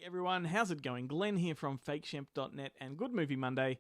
everyone, how's it going? Glenn here from fakeshemp.net and Good Movie Monday.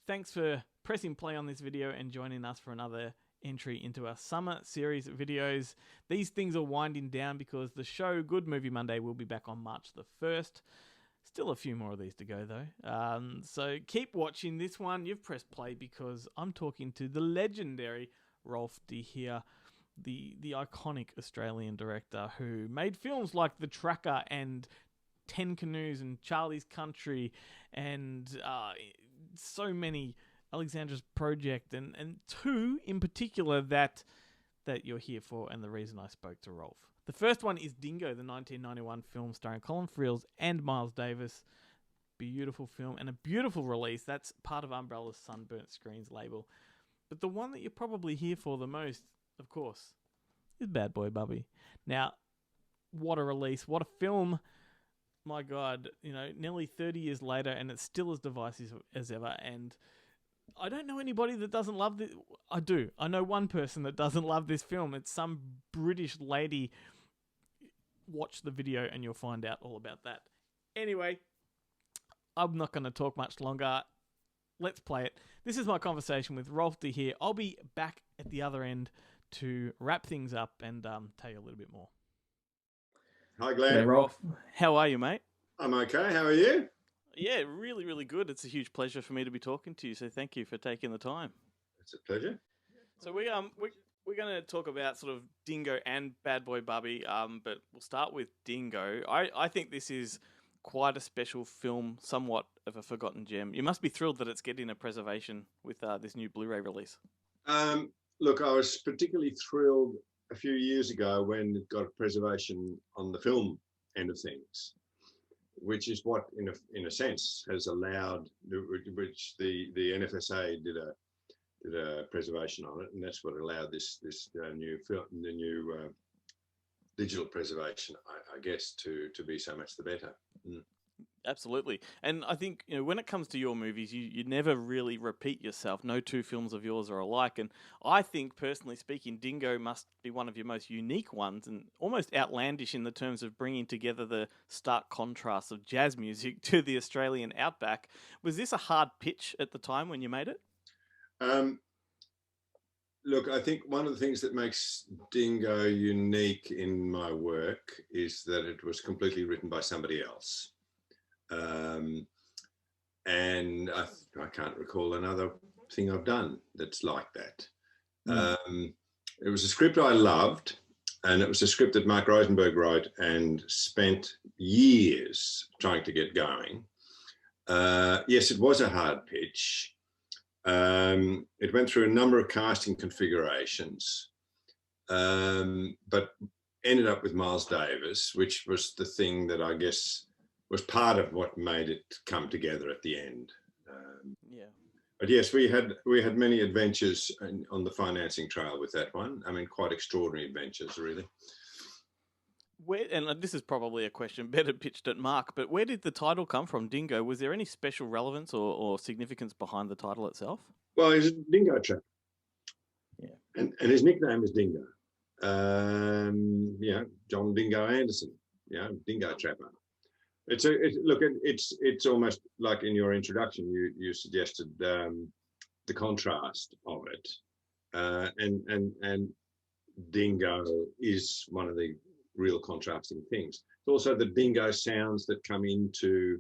Thanks for pressing play on this video and joining us for another entry into our summer series of videos. These things are winding down because the show Good Movie Monday will be back on March the 1st. Still a few more of these to go though. So keep watching this one. You've pressed play because I'm talking to the legendary Rolf de Heer, the iconic Australian director who made films like The Tracker and 10 Canoes and Charlie's Country and so many, Alexandra's Project and two in particular that you're here for and the reason I spoke to Rolf. The first one is Dingo, the 1991 film starring Colin Friels and Miles Davis. Beautiful film and a beautiful release. That's part of Umbrella's Sunburnt Screens label. But the one that you're probably here for the most, of course, is Bad Boy Bubby. Now, what a release, what a film. My God, nearly 30 years later, and it's still as divisive as ever. And I don't know anybody that doesn't love this. I do. I know one person that doesn't love this film. It's some British lady. Watch the video and you'll find out all about that. Anyway, I'm not going to talk much longer. Let's play it. This is my conversation with Rolf de Heer. I'll be back at the other end to wrap things up and tell you a little bit more. Hi, Glenn. Hey, Rolf. How are you, mate? I'm okay. How are you? Yeah, really, really good. It's a huge pleasure for me to be talking to you, so thank you for taking the time. It's a pleasure. So we're going to talk about sort of Dingo and Bad Boy Bubby, but we'll start with Dingo. I think this is quite a special film, somewhat of a forgotten gem. You must be thrilled that it's getting a preservation with this new Blu-ray release. Look, I was particularly thrilled a few years ago when it got preservation on the film end of things, which is what, in a sense, has allowed, which the NFSA did a preservation on it, and that's what allowed this new film, the new digital preservation, I guess, to be so much the better. Mm. Absolutely. And I think, when it comes to your movies, you never really repeat yourself. No two films of yours are alike. And I think, personally speaking, Dingo must be one of your most unique ones and almost outlandish in the terms of bringing together the stark contrasts of jazz music to the Australian outback. Was this a hard pitch at the time when you made it? Look, I think one of the things that makes Dingo unique in my work is that it was completely written by somebody else. And I can't recall another thing I've done that's like that. It was a script I loved, and it was a script that Mark Rosenberg wrote and spent years trying to get going. Yes, it was a hard pitch. It went through a number of casting configurations, but ended up with Miles Davis, which was the thing that I guess was part of what made it come together at the end. Yeah. But yes, we had many adventures on the financing trail with that one. I mean, quite extraordinary adventures, really. And this is probably a question better pitched at Mark, but where did the title come from, Dingo? Was there any special relevance or significance behind the title itself? Well, he's a dingo trapper. Yeah. And his nickname is Dingo. John Dingo Anderson, dingo trapper. It's almost like in your introduction, you suggested the contrast of it. And Dingo is one of the real contrasting things. It's also the dingo sounds that come into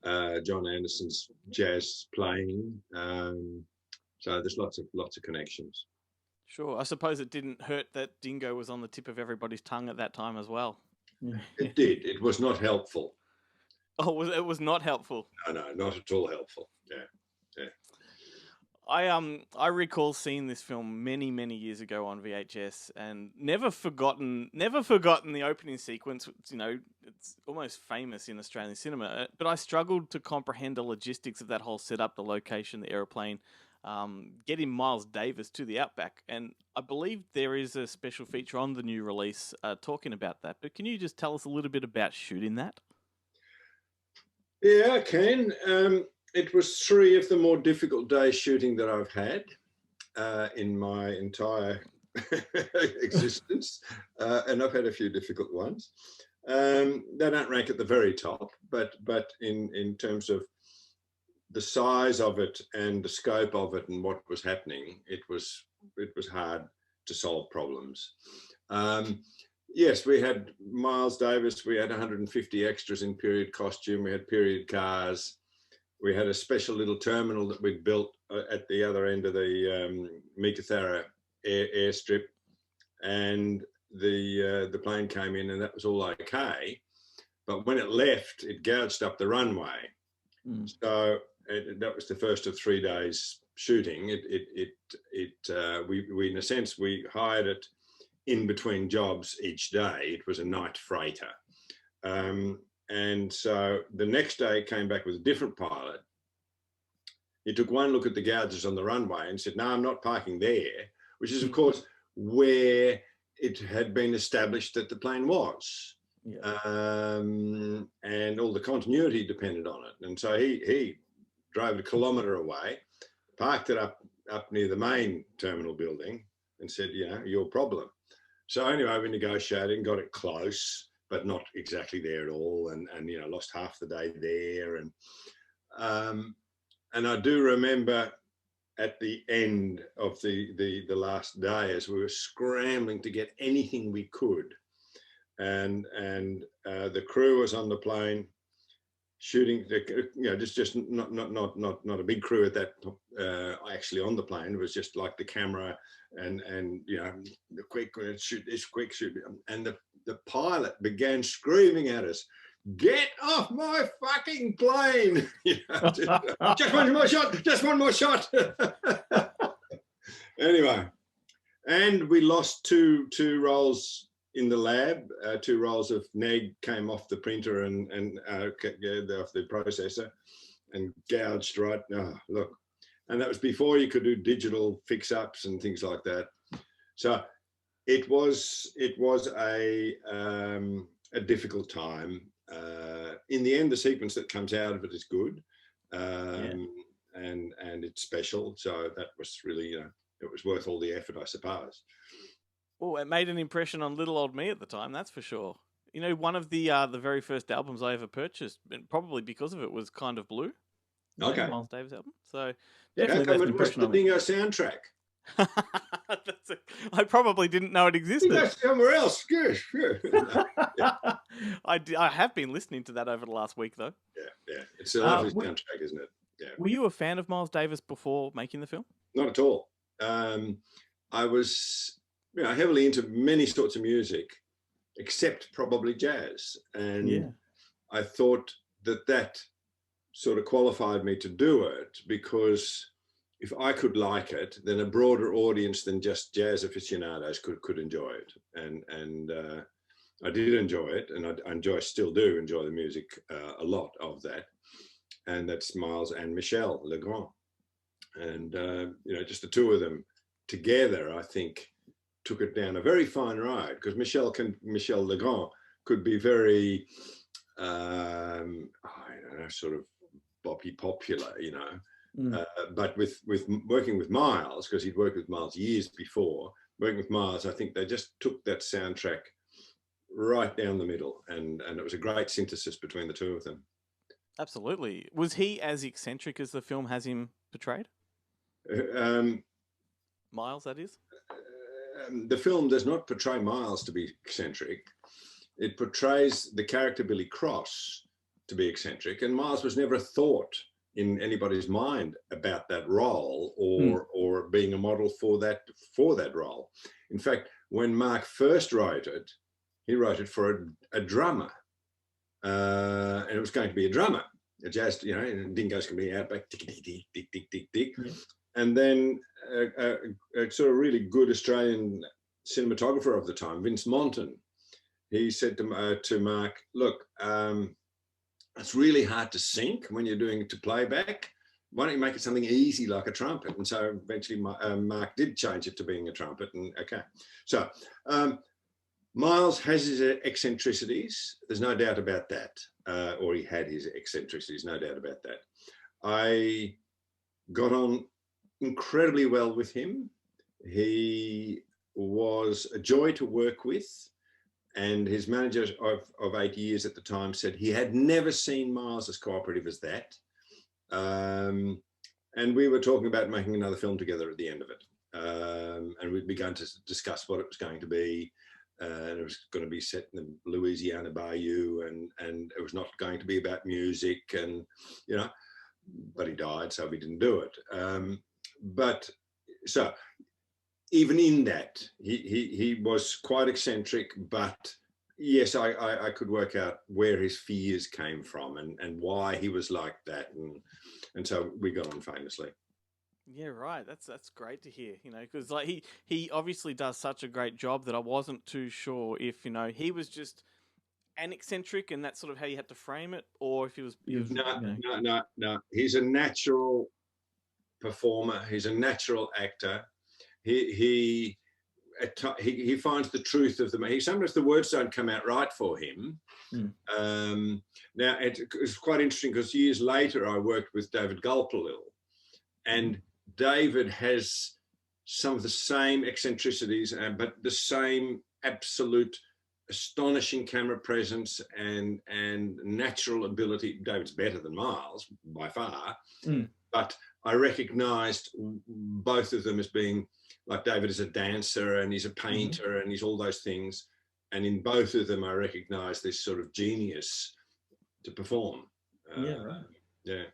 John Anderson's jazz playing. So there's lots of connections. Sure. I suppose it didn't hurt that Dingo was on the tip of everybody's tongue at that time as well. It did. It was not helpful. Oh, it was not helpful. No, not at all helpful. Yeah. I recall seeing this film many, many years ago on VHS and never forgotten the opening sequence. It's almost famous in Australian cinema, but I struggled to comprehend the logistics of that whole setup, the location, the aeroplane, getting Miles Davis to the outback. And I believe there is a special feature on the new release talking about that. But can you just tell us a little bit about shooting that? Yeah, I can. It was 3 of the more difficult days shooting that I've had in my entire existence, and I've had a few difficult ones. They don't rank at the very top, but in terms of the size of it and the scope of it and what was happening, it was hard to solve problems. Yes, we had Miles Davis. We had 150 extras in period costume. We had period cars. We had a special little terminal that we'd built at the other end of the Meekatharra airstrip, and the plane came in, and that was all okay. But when it left, it gouged up the runway. So that was the first of 3 days shooting. We in a sense, we hired it in between jobs each day. It was a night freighter. And so the next day it came back with a different pilot. He took one look at the gouges on the runway and said, no, I'm not parking there, which is, of course, where it had been established that the plane was. Yeah. And all the continuity depended on it. And so he drove a kilometre away, parked it up near the main terminal building and said, your problem. So anyway, we negotiated and got it close, but not exactly there at all. And lost half the day there. And I do remember at the end of the last day, as we were scrambling to get anything we could, and the crew was on the plane shooting, just not a big crew at that actually on the plane. It was just like the camera and the quick shoot this, quick shoot, and the pilot began screaming at us, "Get off my fucking plane!" Just one more shot, just one more shot. Anyway, and we lost two rolls in the lab. 2 rolls of neg came off the printer and off the processor and gouged right. Oh, look, and that was before you could do digital fix-ups and things like that. So it was a difficult time. In the end, the sequence that comes out of it is good, and it's special. So that was really, it was worth all the effort, I suppose. Oh, it made an impression on little old me at the time, that's for sure. One of the very first albums I ever purchased, and probably because of it, was Kind of Blue. Okay. Miles Davis album. So definitely left an impression on me. Dingo soundtrack. I probably didn't know it existed. Dingo somewhere else. Good. Yeah. I have been listening to that over the last week, though. Yeah. It's a lovely soundtrack, isn't it? Yeah. Were you a fan of Miles Davis before making the film? Not at all. I was heavily into many sorts of music, except probably jazz. And I thought that sort of qualified me to do it, because if I could like it, then a broader audience than just jazz aficionados could enjoy it. And I did enjoy it, and I still do enjoy the music a lot of that. And that's Miles and Michel Legrand. And, just the two of them together, I think, took it down a very fine ride, because Michel Legrand could be very, sort of boppy popular, but with working with Miles, because he'd worked with Miles years before, working with Miles, I think they just took that soundtrack right down the middle, and it was a great synthesis between the two of them. Absolutely. Was he as eccentric as the film has him portrayed? Miles, that is? The film does not portray Miles to be eccentric. It portrays the character Billy Cross to be eccentric, and Miles was never a thought in anybody's mind about that role or being a model for that role. In fact, when Mark first wrote it, he wrote it for a drummer, and it was going to be a drummer, a jazz, and Dingo's going to be out back, tick, tick, tick, tick, tick, tick, tick. Yeah. And then a sort of really good Australian cinematographer of the time, Vince Monton, he said to Mark, look, it's really hard to sync when you're doing it to playback. Why don't you make it something easy like a trumpet? And so eventually Mark did change it to being a trumpet. And okay. So Miles has his eccentricities. There's no doubt about that. Or he had his eccentricities, no doubt about that. I got on incredibly well with him. He was a joy to work with. And his manager of 8 years at the time said he had never seen Miles as cooperative as that. And we were talking about making another film together at the end of it. And we'd begun to discuss what it was going to be. And it was going to be set in the Louisiana Bayou, and it was not going to be about music, and but he died, so we didn't do it. But so even in that, he was quite eccentric, but yes, I could work out where his fears came from and why he was like that, and so we got on famously. Yeah, right. That's great to hear. Because like he obviously does such a great job that I wasn't too sure if he was just an eccentric and that's sort of how you had to frame it, or if he was. No. He's a natural performer. He's a natural actor. He finds the truth of them. Sometimes the words don't come out right for him. Now it's quite interesting because years later I worked with David Gulpilil, and David has some of the same eccentricities, but the same absolute astonishing camera presence and natural ability. David's better than Miles by far, but I recognised both of them as being, like, David is a dancer and he's a painter and he's all those things, and in both of them I recognised this sort of genius to perform. Yeah.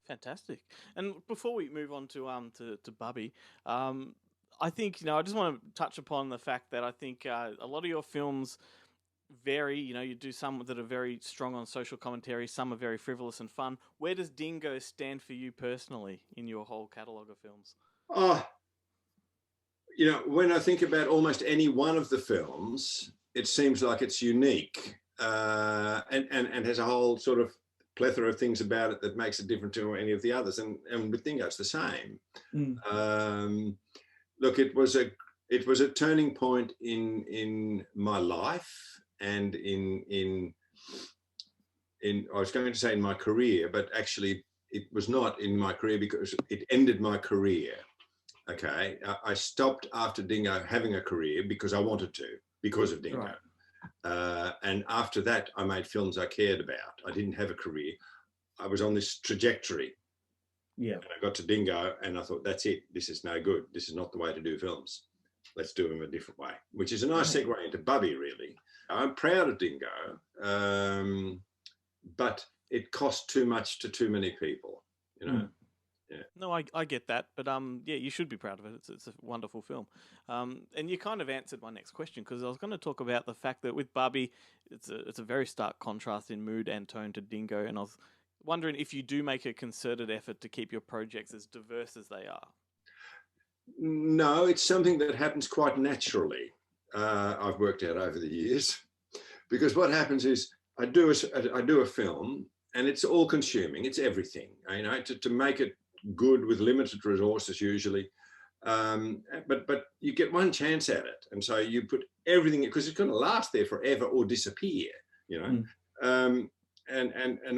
Fantastic. And before we move on to Bubby, I think I just want to touch upon the fact that I think a lot of your films vary. You do some that are very strong on social commentary, some are very frivolous and fun. Where does Dingo stand for you personally in your whole catalogue of films? When I think about almost any one of the films, it seems like it's unique and has a whole sort of plethora of things about it that makes it different to any of the others. And with Dingo, it's the same. Look, it was a turning point in my life, and in I was going to say in my career, but actually it was not in my career because it ended my career. Okay, I stopped after Dingo having a career because I wanted to, because of Dingo. Right. And after that, I made films I cared about. I didn't have a career. I was on this trajectory. Yeah. And I got to Dingo and I thought, that's it. This is no good. This is not the way to do films. Let's do them a different way, which is a nice segue into Bubby, really. I'm proud of Dingo, but it cost too much to too many people, Yeah. No, I get that, but yeah, you should be proud of it. It's a wonderful film, and you kind of answered my next question, because I was going to talk about the fact that with Bubby, it's a very stark contrast in mood and tone to Dingo, and I was wondering if you do make a concerted effort to keep your projects as diverse as they are. No, it's something that happens quite naturally. I've worked out over the years, because what happens is I do a film, and it's all consuming. It's everything, to make it good with limited resources usually, but you get one chance at it, and so you put everything, because it's going to last there forever or disappear, and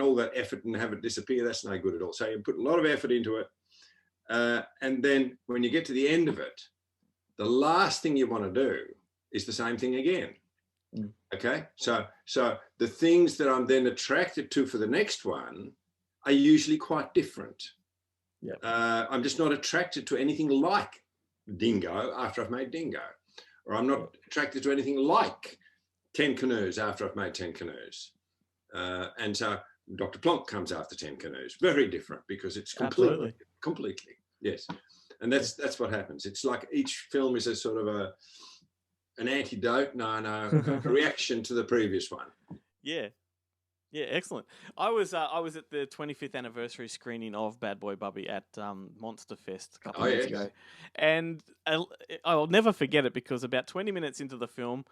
all that effort and have it disappear, that's no good at all. So you put a lot of effort into it, and then when you get to the end of it, the last thing you want to do is the same thing again. Okay, so the things that I'm then attracted to for the next one are usually quite different. Yeah. I'm just not attracted to anything like Dingo after I've made Dingo, or I'm not attracted to anything like 10 Canoes after I've made 10 Canoes. And so Dr. Plonk comes after 10 Canoes. Very different, because it's completely, yes. And that's what happens. It's like each film is a sort of an antidote, a reaction to the previous one. Yeah. Yeah, excellent. I was at the 25th anniversary screening of Bad Boy Bubby at Monster Fest a couple of years ago, and I'll never forget it, because about 20 minutes into the film,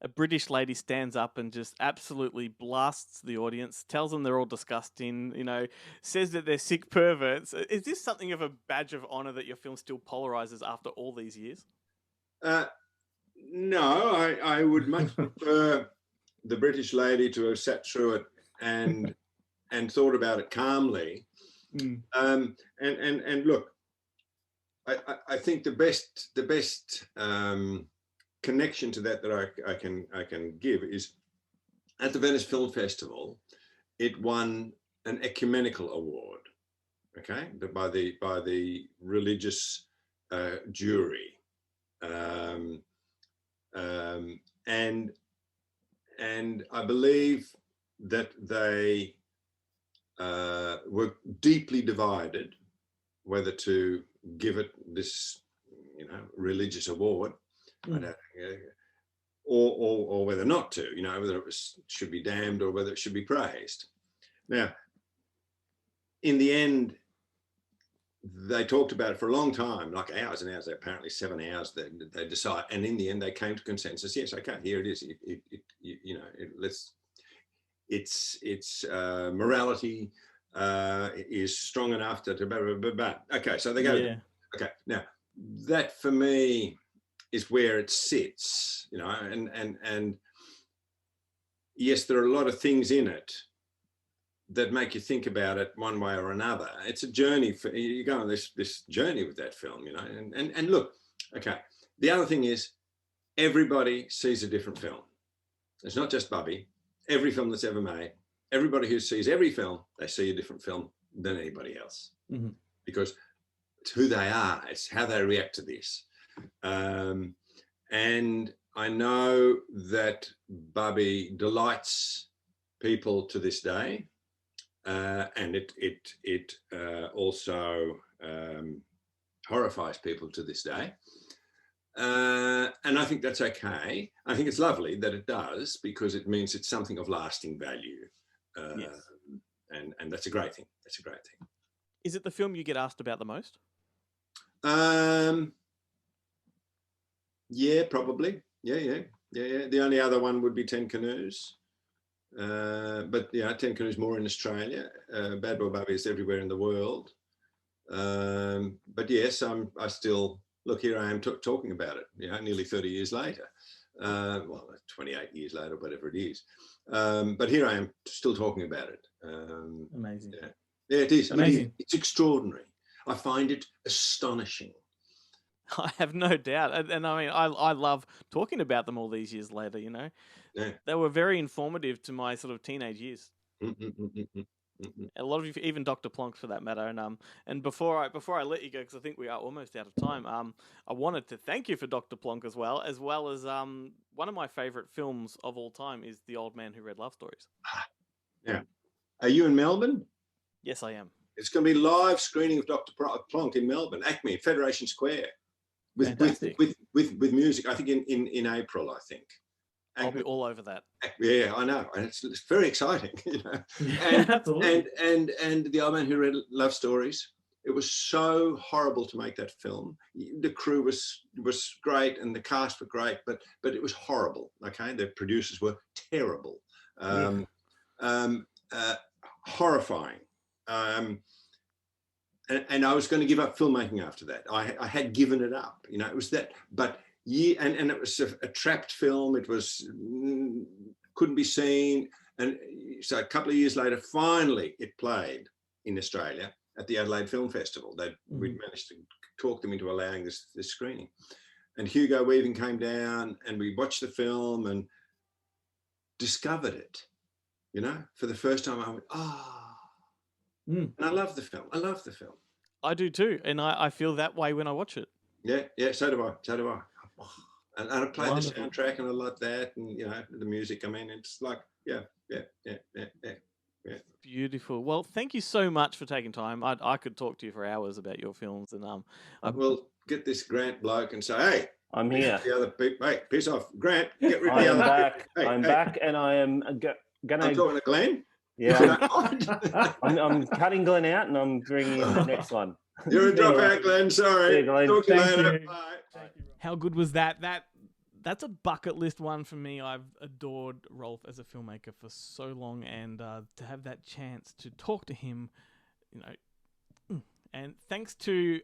a British lady stands up and just absolutely blasts the audience, tells them they're all disgusting, says that they're sick perverts. Is this something of a badge of honor that your film still polarizes after all these years? No, I would much prefer the British lady to have sat through it and thought about it calmly. And look, I think the best connection to that I can give is at the Venice Film Festival, it won an ecumenical award, okay, by the religious jury, and I believe that they were deeply divided whether to give it this, religious award, or whether not to, whether it should be damned or whether it should be praised. Now, in the end, they talked about it for a long time, like hours and hours. Apparently 7 hours. They decide, and in the end, they came to consensus. Yes, okay, here it is. Its morality is strong enough to blah, blah, blah, blah. Okay, so they go. Yeah. Okay, now that for me is where it sits, and yes, there are a lot of things in it that make you think about it one way or another. It's a journey for you go on this journey with that film, and look, okay. The other thing is everybody sees a different film. It's not just Bubby. Every film that's ever made, everybody who sees every film, they see a different film than anybody else, because it's who they are. It's how they react to this. And I know that Bubby delights people to this day, and it also horrifies people to this day. And I think that's okay. I think it's lovely that it does, because it means it's something of lasting value. Yes. And that's a great thing. That's a great thing. Is it the film you get asked about the most? Yeah, probably. Yeah. The only other one would be 10 Canoes. But 10 Canoes more in Australia. Bad Boy Bubby is everywhere in the world. But yes, I still, look, here I am talking about it, nearly 30 years later. 28 years later, whatever it is. But here I am still talking about it. Amazing. Yeah, it is. Amazing. It's extraordinary. I find it astonishing. I have no doubt. And I mean, I love talking about them all these years later, Yeah. They were very informative to my sort of teenage years. A lot of you, even Dr. Plonk for that matter. And before I let you go, because I think we are almost out of time, I wanted to thank you for Dr. Plonk as well as one of my favourite films of all time is The Old Man Who Read Love Stories. Yeah. Are you in Melbourne? Yes, I am. It's going to be live screening of Dr. Plonk in Melbourne, Acme, Federation Square, with music. I think in April. I think. I'll be all over that. Yeah, I know, and it's very exciting, And, absolutely. And The Old Man Who Read Love Stories. It was so horrible to make that film. The crew was great, and the cast were great, but it was horrible. Okay, the producers were terrible, horrifying. And I was going to give up filmmaking after that. I had given it up. It was that, but. Yeah, and it was a trapped film. It couldn't be seen, and so a couple of years later, finally, it played in Australia at the Adelaide Film Festival. We'd managed to talk them into allowing this screening, and Hugo Weaving came down, and we watched the film and discovered it. For the first time, I went, and I love the film. I do too, and I feel that way when I watch it. Yeah, so do I. And I played the soundtrack, and I love that, and the music. I mean, it's like, yeah. Beautiful. Well, thank you so much for taking time. I could talk to you for hours about your films, and we'll get this Grant bloke and say, hey, I'm here. The other people, hey, piss off, Grant. Get rid of the other. Back. I'm back, and I am gonna. I'm talking to Glenn. Yeah, I'm cutting Glenn out, and I'm bringing in the next one. You're a dropout, Glenn. Sorry. Glenn. Talk to you later. Bye. How good was that? That's a bucket list one for me. I've adored Rolf as a filmmaker for so long, and to have that chance to talk to him, and thanks to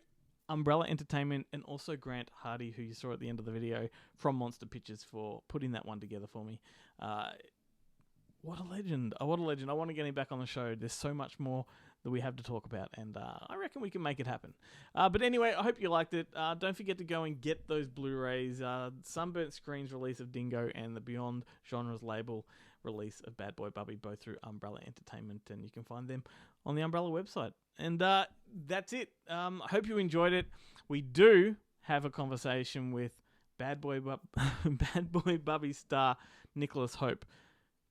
Umbrella Entertainment and also Grant Hardy, who you saw at the end of the video from Monster Pictures, for putting that one together for me. What a legend. Oh, what a legend. I want to get him back on the show. There's so much more that we have to talk about, and I reckon we can make it happen. But anyway, I hope you liked it. Don't forget to go and get those Blu-rays. Sunburnt Screen's release of Dingo and the Beyond Genres label release of Bad Boy Bubby, both through Umbrella Entertainment, and you can find them on the Umbrella website. And that's it. I hope you enjoyed it. We do have a conversation with Bad Boy Bubby star Nicholas Hope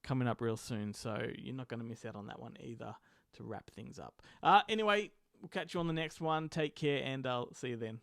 coming up real soon, so you're not going to miss out on that one either to wrap things up. Anyway, we'll catch you on the next one. Take care, and I'll see you then.